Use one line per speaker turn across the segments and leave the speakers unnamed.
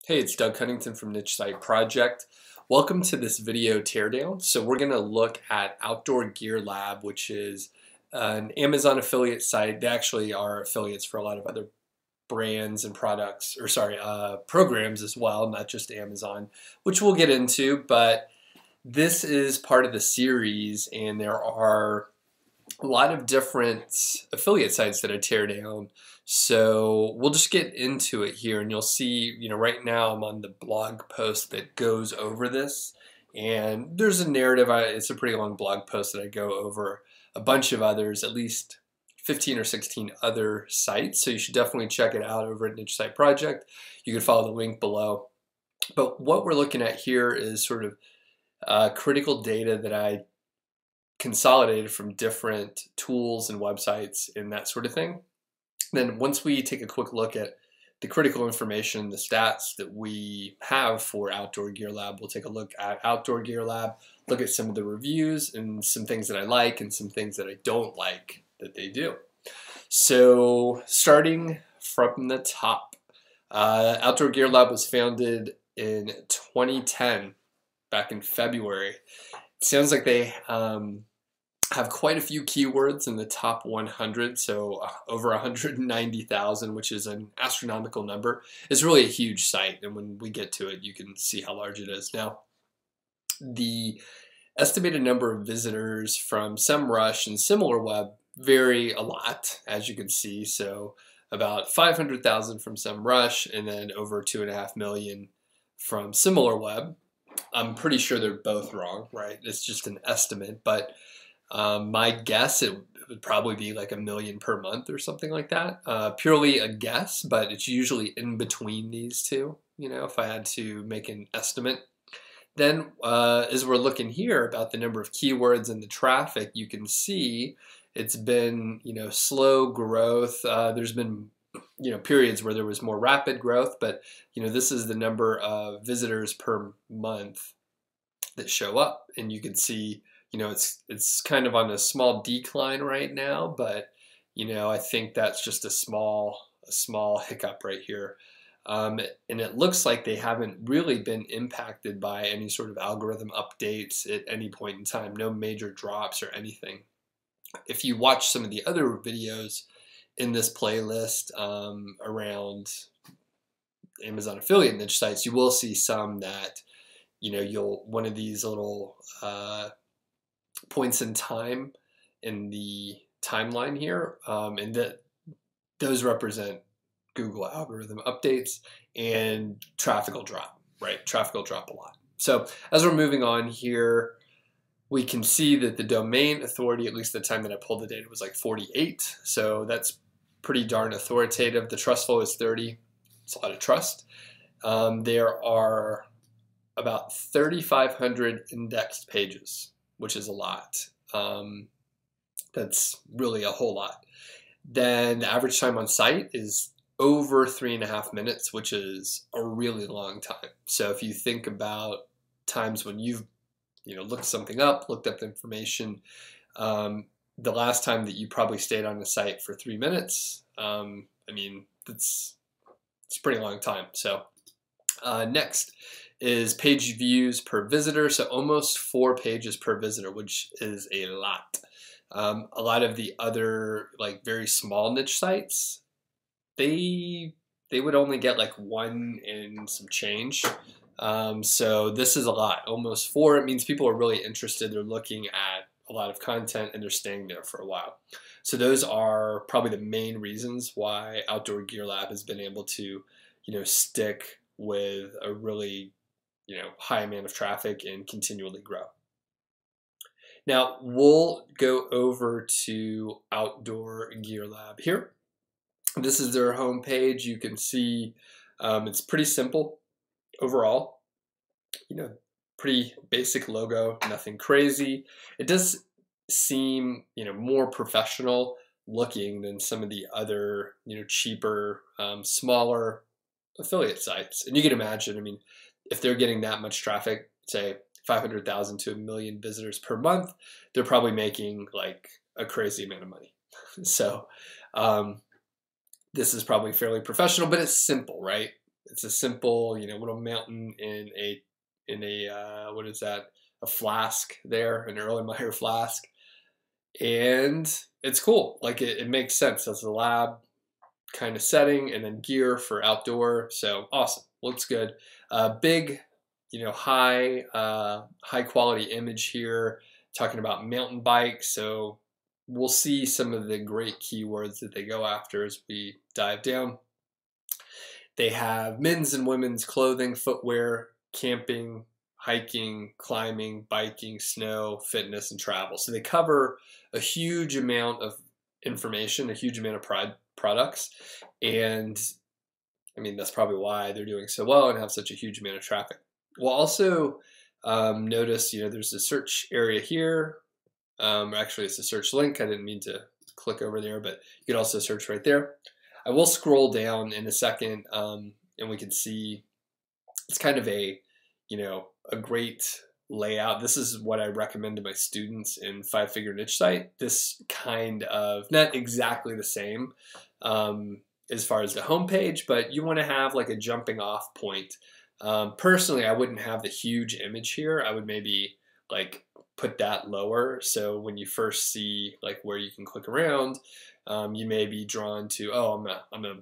Hey, it's Doug Cunnington from Niche Site Project. Welcome to this video teardown. So we're going to look at Outdoor Gear Lab, which is an Amazon affiliate site. They actually are affiliates for a lot of other brands and products, or sorry, programs as well, not just Amazon, which we'll get into. But this is part of the series, and there are a lot of different affiliate sites that I tear down. So we'll just get into it here, and you'll see, right now I'm on the blog post that goes over this, and there's a narrative. It's a pretty long blog post that I go over a bunch of others, at least 15 or 16 other sites. So you should definitely check it out over at Niche Site Project. You can follow the link below. But what we're looking at here is sort of critical data that I consolidated from different tools and websites and that sort of thing. Then once we take a quick look at the critical information, the stats that we have for Outdoor Gear Lab, we'll take a look at Outdoor Gear Lab, look at some of the reviews and some things that I like and some things that I don't like that they do. So starting from the top, Outdoor Gear Lab was founded in 2010, back in February. It sounds like they have quite a few keywords in the top 100, so over 190,000, which is an astronomical number. It's really a huge site, and when we get to it, you can see how large it is. Now, the estimated number of visitors from SEMrush and SimlarWeb vary a lot, as you can see. So about 500,000 from SEMrush, and then over 2.5 million from SimlarWeb. I'm pretty sure they're both wrong, right? It's just an estimate, but my guess, it would probably be like 1 million per month or something like that. Purely a guess, but it's usually in between these two, if I had to make an estimate. Then as we're looking here about the number of keywords and the traffic, you can see it's been, slow growth. There's been, periods where there was more rapid growth, but, this is the number of visitors per month that show up, and you can see it's kind of on a small decline right now, but I think that's just a small hiccup right here. And it looks like they haven't really been impacted by any sort of algorithm updates at any point in time, no major drops or anything. If you watch some of the other videos in this playlist around Amazon affiliate niche sites, you will see some that one of these little points in time in the timeline here, and that those represent Google algorithm updates, and traffic will drop, right? Traffic will drop a lot. So as we're moving on here, we can see that the domain authority, at least the time that I pulled the data, was like 48. So that's pretty darn authoritative. The trustful is 30. It's a lot of trust. There are about 3,500 indexed pages, which is a lot. That's really a whole lot. Then the average time on site is over 3.5 minutes, which is a really long time. So if you think about times when you've looked something up, looked up information, the last time that you probably stayed on the site for 3 minutes, it's a pretty long time. So next is page views per visitor, so almost 4 pages per visitor, which is a lot. A lot of the other very small niche sites, they would only get like 1 and some change. So this is a lot, almost 4. It means people are really interested. They're looking at a lot of content and they're staying there for a while. So those are probably the main reasons why Outdoor Gear Lab has been able to, stick with a really high amount of traffic and continually grow. Now we'll go over to Outdoor Gear Lab here. This is their homepage. You can see it's pretty simple overall. Pretty basic logo, nothing crazy. It does seem more professional looking than some of the other cheaper, smaller affiliate sites. And you can imagine, if they're getting that much traffic, say 500,000 to 1 million visitors per month, they're probably making like a crazy amount of money. So this is probably fairly professional, but it's simple, right? It's a simple, little mountain in a what is that? A flask there, an Erlenmeyer flask, and it's cool. Like it makes sense as a lab kind of setting, and then gear for outdoor. So awesome, looks good. Big, high quality image here, talking about mountain bikes. So we'll see some of the great keywords that they go after as we dive down. They have men's and women's clothing, footwear, camping, hiking, climbing, biking, snow, fitness, and travel. So they cover a huge amount of information, a huge amount of products. And I mean, that's probably why they're doing so well and have such a huge amount of traffic. We'll also notice, there's a search area here. Actually, it's a search link. I didn't mean to click over there, but you can also search right there. I will scroll down in a second, and we can see it's kind of a great layout. This is what I recommend to my students in 5-figure niche site. This kind of, not exactly the same as far as the homepage, but you want to have like a jumping off point. Personally, I wouldn't have the huge image here. I would maybe like put that lower. So when you first see like where you can click around, you may be drawn to, oh, I'm a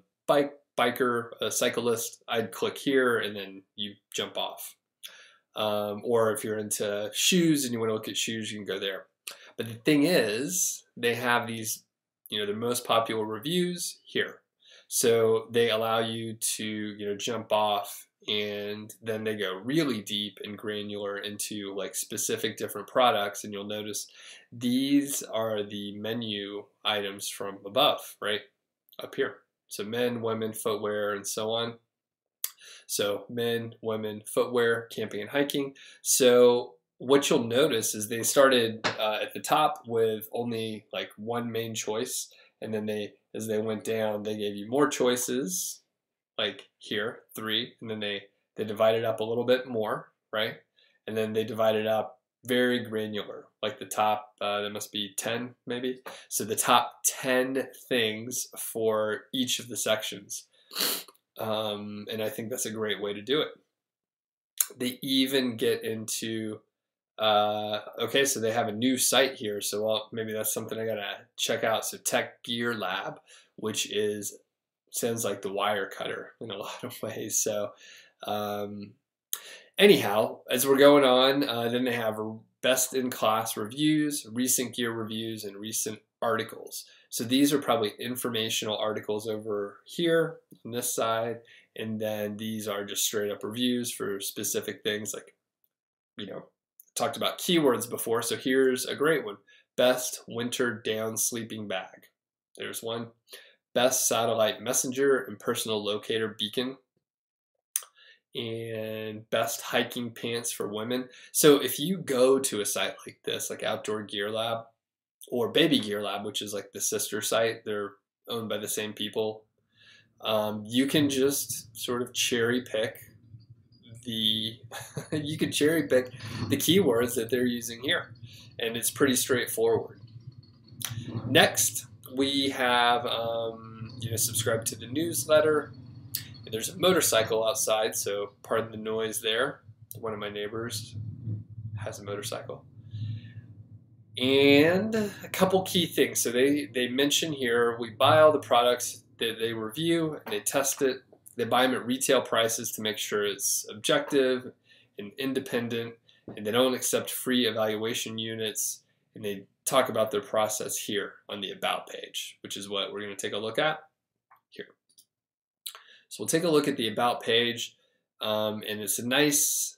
biker, a cyclist. I'd click here and then you jump off. Or if you're into shoes and you want to look at shoes, you can go there. But the thing is, they have these, the most popular reviews here. So they allow you to, jump off, and then they go really deep and granular into like specific different products. And you'll notice these are the menu items from above, right up here. So men, women, footwear, and so on. So men, women, footwear, camping and hiking. So what you'll notice is they started at the top with only like one main choice. And then as they went down, they gave you more choices, like here, 3. And then they divided up a little bit more, right? And then they divided up very granular, like the top, there must be 10 maybe. So the top 10 things for each of the sections. And I think that's a great way to do it. They even get into, okay, so they have a new site here. So maybe that's something I gotta check out. So Tech Gear Lab, which sounds like the wire cutter in a lot of ways. So anyhow, as we're going on, then they have best in class reviews, recent gear reviews, and recent articles. So these are probably informational articles over here on this side, and then these are just straight up reviews for specific things, like, talked about keywords before. So here's a great one: best winter down sleeping bag. There's one. Best satellite messenger and personal locator beacon. And best hiking pants for women. So if you go to a site like this, like Outdoor Gear Lab or Baby Gear Lab, which is like the sister site, they're owned by the same people, you can just sort of cherry pick the keywords that they're using here, and it's pretty straightforward. Next, we have subscribe to the newsletter. There's a motorcycle outside, so pardon the noise there. One of my neighbors has a motorcycle. And a couple key things. So they mention here, we buy all the products that they review, and they test it. They buy them at retail prices to make sure it's objective and independent, and they don't accept free evaluation units, and they talk about their process here on the About page, which is what we're going to take a look at here. So we'll take a look at the About page, and it's a nice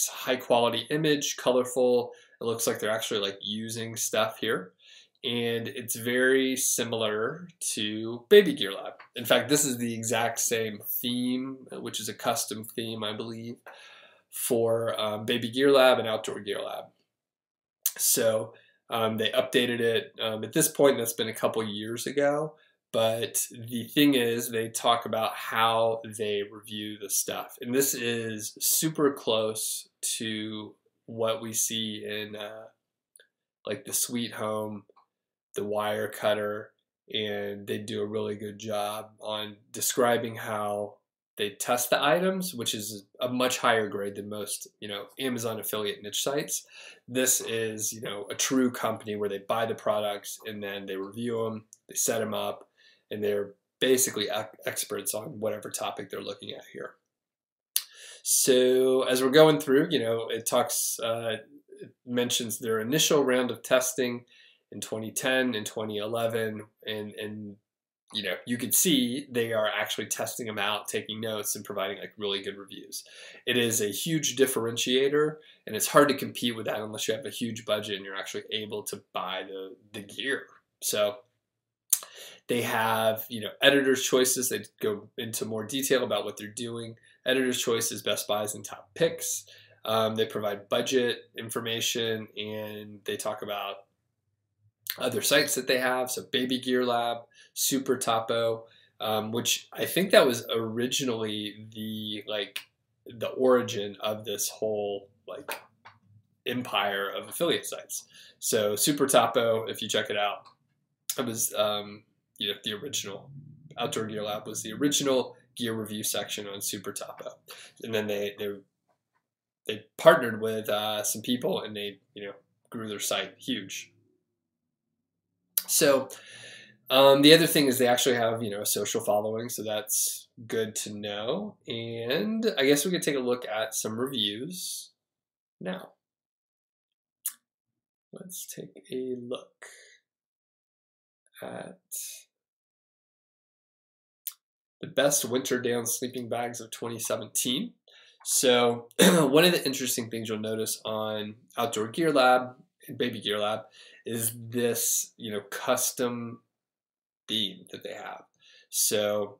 high quality image, colorful. It looks like they're actually like using stuff here, and it's very similar to Baby Gear Lab. In fact, this is the exact same theme, which is a custom theme, I believe, for Baby Gear Lab and Outdoor Gear Lab. So they updated it. At this point, that's been a couple years ago. But the thing is, they talk about how they review the stuff. And this is super close to what we see in like the Sweet Home, the wire cutter, and they do a really good job on describing how they test the items, which is a much higher grade than most, Amazon affiliate niche sites. This is, a true company where they buy the products and then they review them, they set them up, and they're basically experts on whatever topic they're looking at here. So as we're going through, it mentions their initial round of testing in 2010 and 2011, and you could see they are actually testing them out, taking notes, and providing like really good reviews. It is a huge differentiator, and it's hard to compete with that unless you have a huge budget and you're actually able to buy the gear. So they have, editor's choices. They go into more detail about what they're doing. Editor's choices, best buys, and top picks. They provide budget information, and they talk about other sites that they have. So Baby Gear Lab, Super Topo, which I think that was originally the origin of this whole empire of affiliate sites. So Super Topo, if you check it out, it was the original. Outdoor Gear Lab was the original gear review section on Super Topo, and then they partnered with some people, and they grew their site huge. So the other thing is they actually have a social following, so that's good to know. And I guess we could take a look at some reviews now. Let's take a look at the best winter down sleeping bags of 2017. So one of the interesting things you'll notice on Outdoor Gear Lab and Baby Gear Lab is this, custom theme that they have. So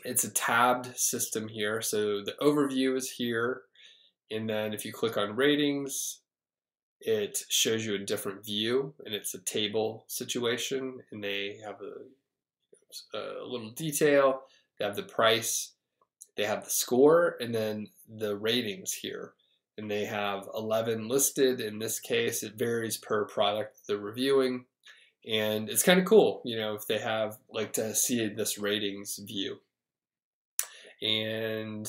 it's a tabbed system here. So the overview is here. And then if you click on ratings, it shows you a different view, and it's a table situation, and they have a little detail. They have the price, they have the score, and then the ratings here. And they have 11 listed. In this case, it varies per product they're reviewing. And it's kind of cool, if they have to see this ratings view. And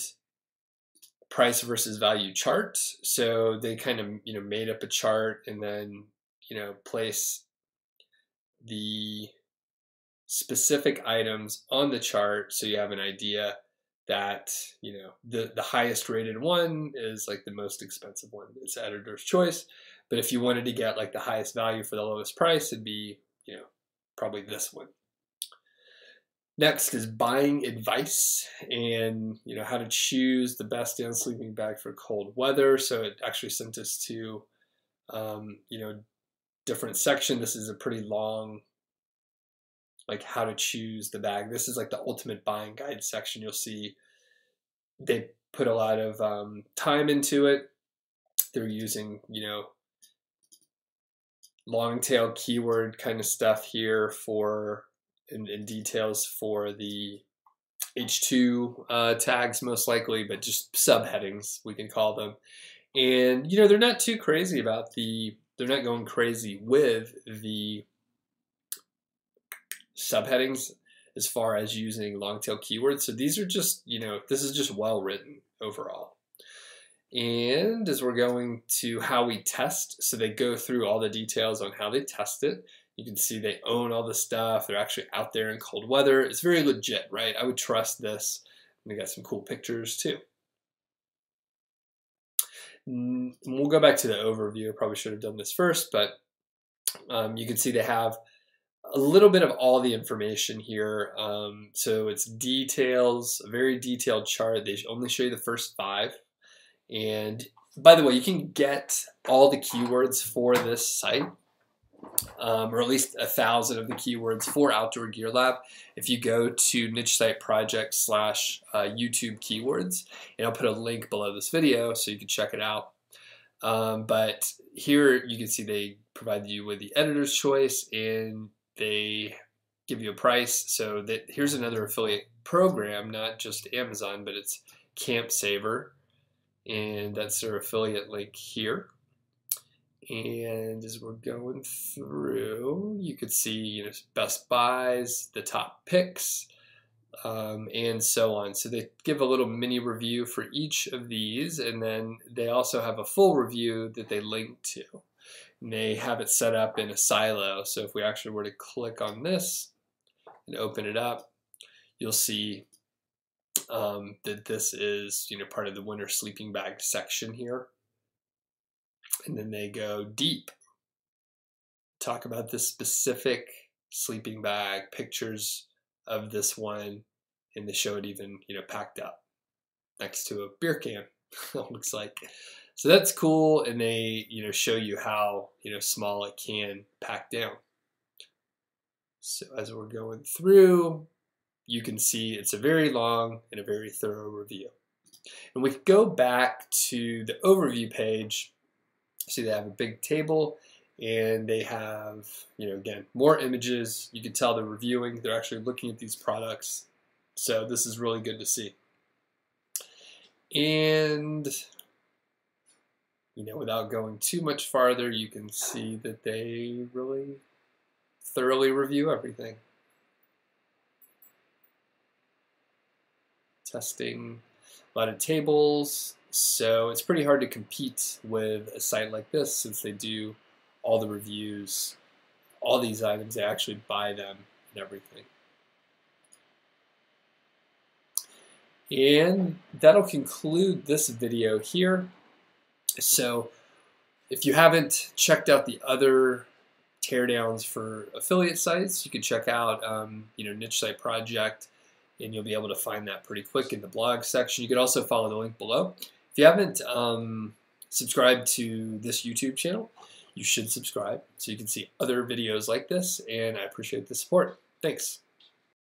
price versus value chart. So they kind of, made up a chart and then, place the specific items on the chart so you have an idea that the highest rated one is the most expensive one. It's editor's choice, but if you wanted to get the highest value for the lowest price, it'd be probably this one. Next is buying advice, and how to choose the best down sleeping bag for cold weather. So it actually sent us to different section. This is a pretty long how to choose the bag. This is the ultimate buying guide section. You'll see they put a lot of time into it. They're using, long tail keyword kind of stuff here for, and details for the H2 tags most likely, but just subheadings, we can call them. And, they're not too crazy about they're not going crazy with the subheadings as far as using long tail keywords. So these are just, this is just well written overall. And as we're going to how we test, so they go through all the details on how they test it. You can see they own all the stuff. They're actually out there in cold weather. It's very legit, right? I would trust this. And they got some cool pictures too. And we'll go back to the overview. I probably should have done this first, but you can see they have a little bit of all the information here. So it's details, a very detailed chart. They only show you the first 5. And by the way, you can get all the keywords for this site, or at least 1,000 of the keywords for Outdoor Gear Lab if you go to niche site project / YouTube keywords. And I'll put a link below this video so you can check it out. But here you can see they provide you with the editor's choice, and they give you a price. So that here's another affiliate program, not just Amazon, but it's Camp Saver, and that's their affiliate link here. And as we're going through, you could see best buys, the top picks, and so on. So they give a little mini review for each of these, and then they also have a full review that they link to. And they have it set up in a silo. So if we actually were to click on this and open it up, you'll see that this is, part of the winter sleeping bag section here. And then they go deep, talk about this specific sleeping bag, pictures of this one, and they show it even, packed up next to a beer can. It looks like. So that's cool, and they, show you how, small it can pack down. So as we're going through, you can see it's a very long and a very thorough review. And we go back to the overview page. See, they have a big table, and they have, again, more images. You can tell they're reviewing. They're actually looking at these products. So this is really good to see. And, without going too much farther, you can see that they really thoroughly review everything. Testing a lot of tables. So it's pretty hard to compete with a site like this since they do all the reviews, all these items, they actually buy them and everything. And that'll conclude this video here. So if you haven't checked out the other teardowns for affiliate sites, you can check out Niche Site Project, and you'll be able to find that pretty quick in the blog section. You can also follow the link below. If you haven't subscribed to this YouTube channel, you should subscribe so you can see other videos like this, and I appreciate the support. Thanks.